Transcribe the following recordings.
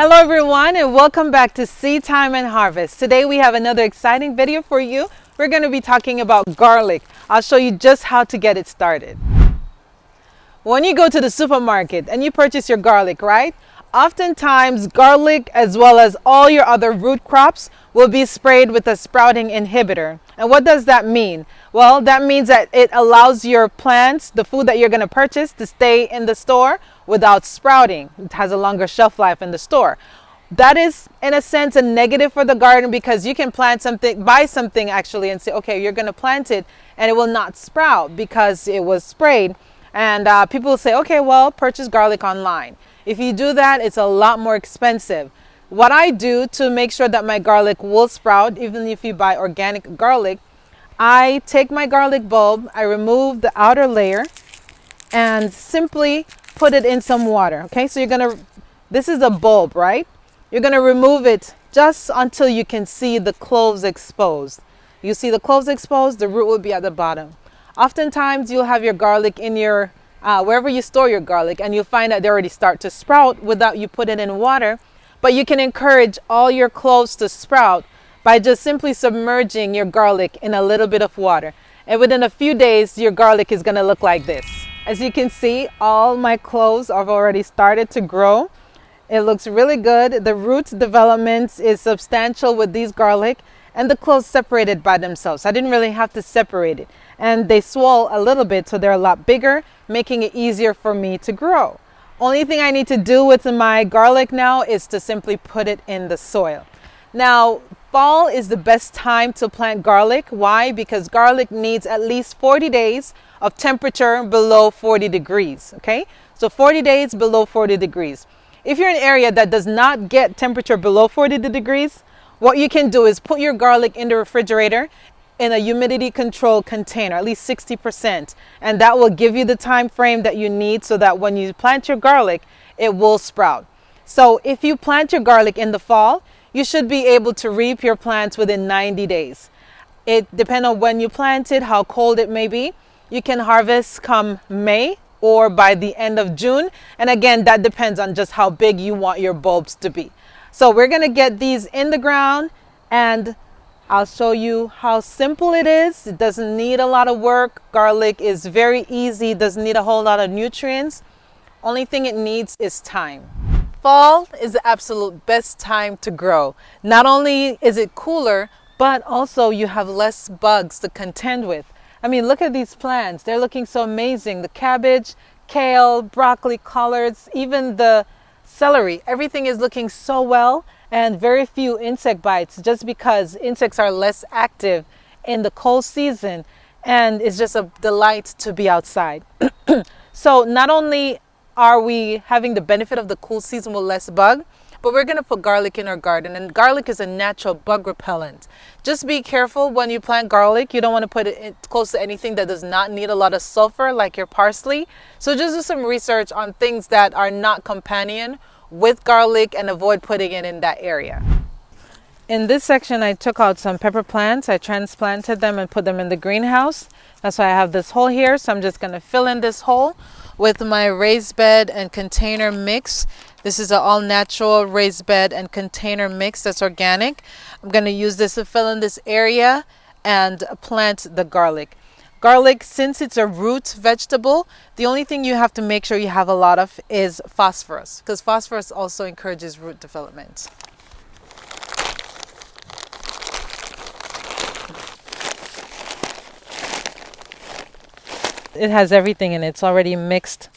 Hello everyone and welcome back to Seed Time and Harvest. Today we have another exciting video for you. We're going to be talking about garlic. I'll show you just how to get it started. When you go to the supermarket and you purchase your garlic, right? Oftentimes garlic as well as all your other root crops will be sprayed with a sprouting inhibitor. And what does that mean? Well, that means that it allows your plants, the food that you're going to purchase, to stay in the store without sprouting. It has a longer shelf life in the store. That is, in a sense, a negative for the garden because you can plant something, buy something actually, and say, okay, you're going to plant it and it will not sprout because it was sprayed. And people will say, okay, well, purchase garlic online. If you do that, it's a lot more expensive. What I do to make sure that my garlic will sprout, even if you buy organic garlic, I take my garlic bulb, I remove the outer layer, and simply put it in some water. Okay, so this is a bulb, right? You're gonna remove it just until you can see the cloves exposed. You see the cloves exposed, the root will be at the bottom. Oftentimes you'll have your garlic in your wherever you store your garlic, and you'll find that they already start to sprout without you put it in water. But you can encourage all your cloves to sprout by just simply submerging your garlic in a little bit of water. And within a few days, your garlic is going to look like this. As you can see, all my cloves have already started to grow. It looks really good. The root development is substantial with these garlic, and the cloves separated by themselves. I didn't really have to separate it. And they swell a little bit, so they're a lot bigger, making it easier for me to grow. Only thing I need to do with my garlic now is to simply put it in the soil. Now, fall is the best time to plant garlic. Why? Because garlic needs at least 40 days of temperature below 40 degrees. Okay, so 40 days below 40 degrees. If you're in an area that does not get temperature below 40 degrees, what you can do is put your garlic in the refrigerator in a humidity control container, at least 60%. And that will give you the time frame that you need so that when you plant your garlic, it will sprout. So if you plant your garlic in the fall, you should be able to reap your plants within 90 days. It depends on when you plant it, how cold it may be. You can harvest come May or by the end of June. And again, that depends on just how big you want your bulbs to be. So we're gonna get these in the ground and I'll show you how simple it is. It doesn't need a lot of work. Garlic is very easy, doesn't need a whole lot of nutrients. Only thing it needs is time. Fall is the absolute best time to grow. Not only is it cooler, but also you have less bugs to contend with. I mean, look at these plants. They're looking so amazing. The cabbage, kale, broccoli, collards, even the celery, everything is looking so well, and very few insect bites just because insects are less active in the cold season, and it's just a delight to be outside. So not only are we having the benefit of the cool season with less bug, but we're going to put garlic in our garden, and garlic is a natural bug repellent. Just be careful when you plant garlic. You don't want to put it close to anything that does not need a lot of sulfur, like your parsley. So just do some research on things that are not companion with garlic and avoid putting it in that area. In this section, I took out some pepper plants. I transplanted them and put them in the greenhouse. That's why I have this hole here. So I'm just going to fill in this hole with my raised bed and container mix. This is an all-natural raised bed and container mix that's organic. I'm going to use this to fill in this area and plant the garlic. Garlic, since it's a root vegetable, the only thing you have to make sure you have a lot of is phosphorus, because phosphorus also encourages root development. It has everything in it. It's already mixed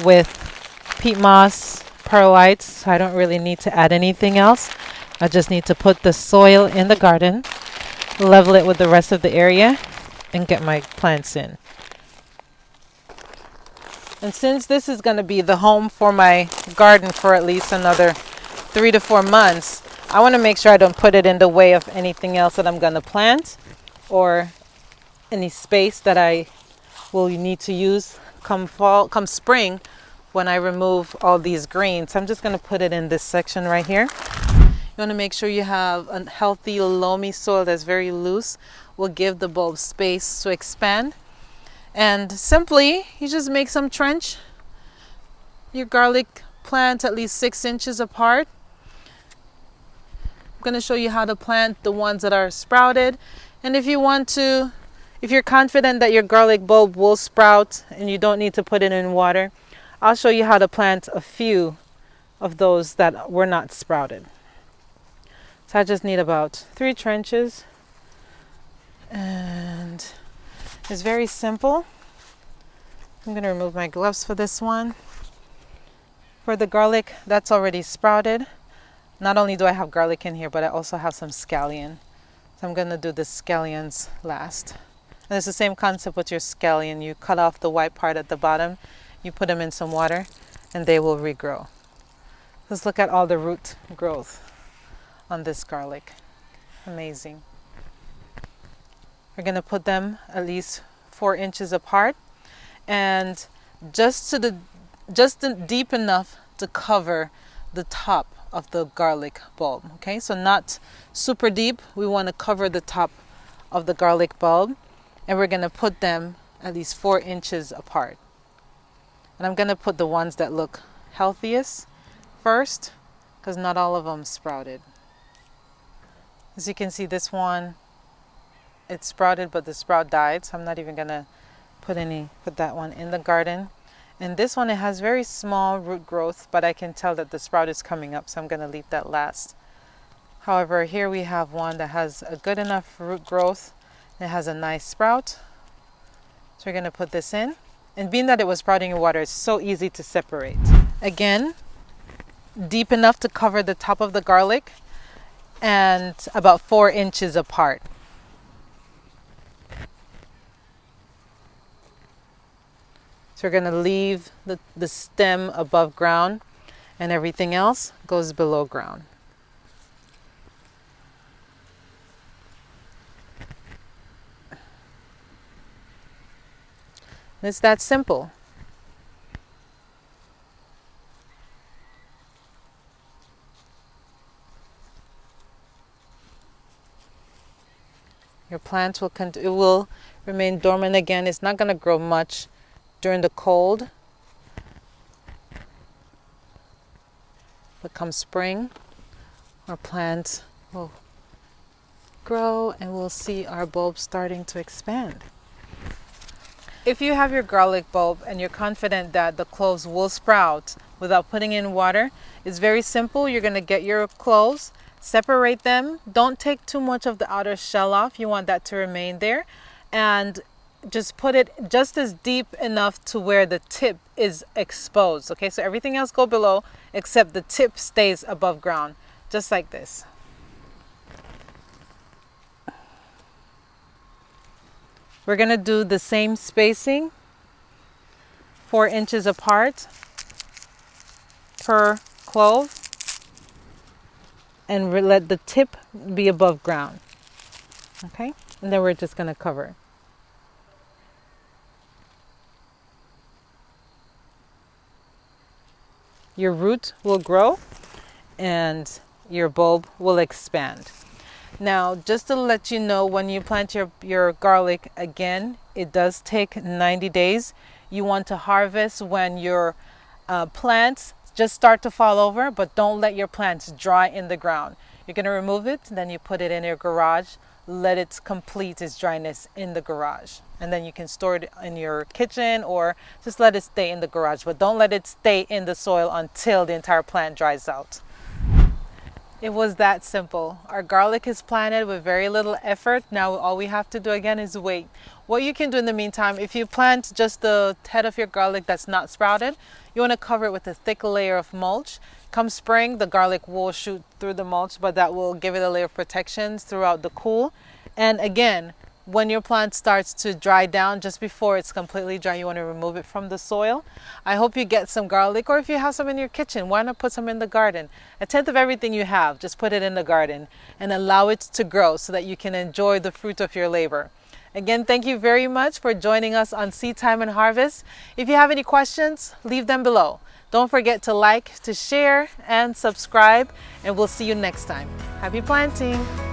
with peat moss, perlites, so I don't really need to add anything else. I just need to put the soil in the garden, level it with the rest of the area, and get my plants in. And since this is going to be the home for my garden for at least another 3 to 4 months, I want to make sure I don't put it in the way of anything else that I'm going to plant or any space that I will need to use come spring when I remove all these greens. I'm just going to put it in this section right here. You want to make sure you have a healthy loamy soil that's very loose. Will give the bulb space to expand. And simply, you just make some trench. Your garlic plant at least 6 inches apart. going to show you how to plant the ones that are sprouted. And if you're confident that your garlic bulb will sprout and you don't need to put it in water, I'll show you how to plant a few of those that were not sprouted. So I just need about 3 trenches, and it's very simple. I'm going to remove my gloves for this one. For the garlic, that's already sprouted. Not only do I have garlic in here, but I also have some scallion. So I'm going to do the scallions last. And it's the same concept with your scallion. You cut off the white part at the bottom, you put them in some water, and they will regrow. Let's look at all the root growth on this garlic. Amazing. We're going to put them at least 4 inches apart, and just deep enough to cover the top of the garlic bulb. Okay, so not super deep. We want to cover the top of the garlic bulb, and we're going to put them at least 4 inches apart. And I'm going to put the ones that look healthiest first, because not all of them sprouted. As you can see, this one, it sprouted, but the sprout died, so I'm not even going to put that one in the garden. And this one, it has very small root growth, but I can tell that the sprout is coming up, so I'm going to leave that last. However, here we have one that has a good enough root growth. It has a nice sprout. So we're going to put this in. And being that it was sprouting in water, it's so easy to separate. Again, deep enough to cover the top of the garlic and about 4 inches apart. So we're going to leave the stem above ground, and everything else goes below ground. It's that simple. Your plant will remain dormant again. It's not going to grow much during the cold, but come spring, our plants will grow and we'll see our bulbs starting to expand. If you have your garlic bulb and you're confident that the cloves will sprout without putting in water, it's very simple. You're going to get your cloves, separate them. Don't take too much of the outer shell off. You want that to remain there. And just put it just as deep enough to where the tip is exposed. Okay, so everything else go below except the tip stays above ground, just like this. We're going to do the same spacing, 4 inches apart per clove, and let the tip be above ground. Okay, and then we're just going to cover it. Your root will grow and your bulb will expand. Now, just to let you know, when you plant your garlic, again, it does take 90 days. You want to harvest when your plants just start to fall over, but don't let your plants dry in the ground. You're going to remove it, then you put it in your garage, let it complete its dryness in the garage. And then you can store it in your kitchen or just let it stay in the garage, but don't let it stay in the soil until the entire plant dries out. It was that simple. Our garlic is planted with very little effort. Now all we have to do again is wait. What you can do in the meantime, if you plant just the head of your garlic that's not sprouted, you want to cover it with a thick layer of mulch. Come spring, the garlic will shoot through the mulch, but that will give it a layer of protection throughout the cool. And again, when your plant starts to dry down, just before it's completely dry, you want to remove it from the soil. I hope you get some garlic, or if you have some in your kitchen, why not put some in the garden? 1/10 of everything you have, just put it in the garden and allow it to grow so that you can enjoy the fruit of your labor. Again, thank you very much for joining us on Seed Time and Harvest. If you have any questions, leave them below. Don't forget to like, to share, and subscribe, and we'll see you next time. Happy planting!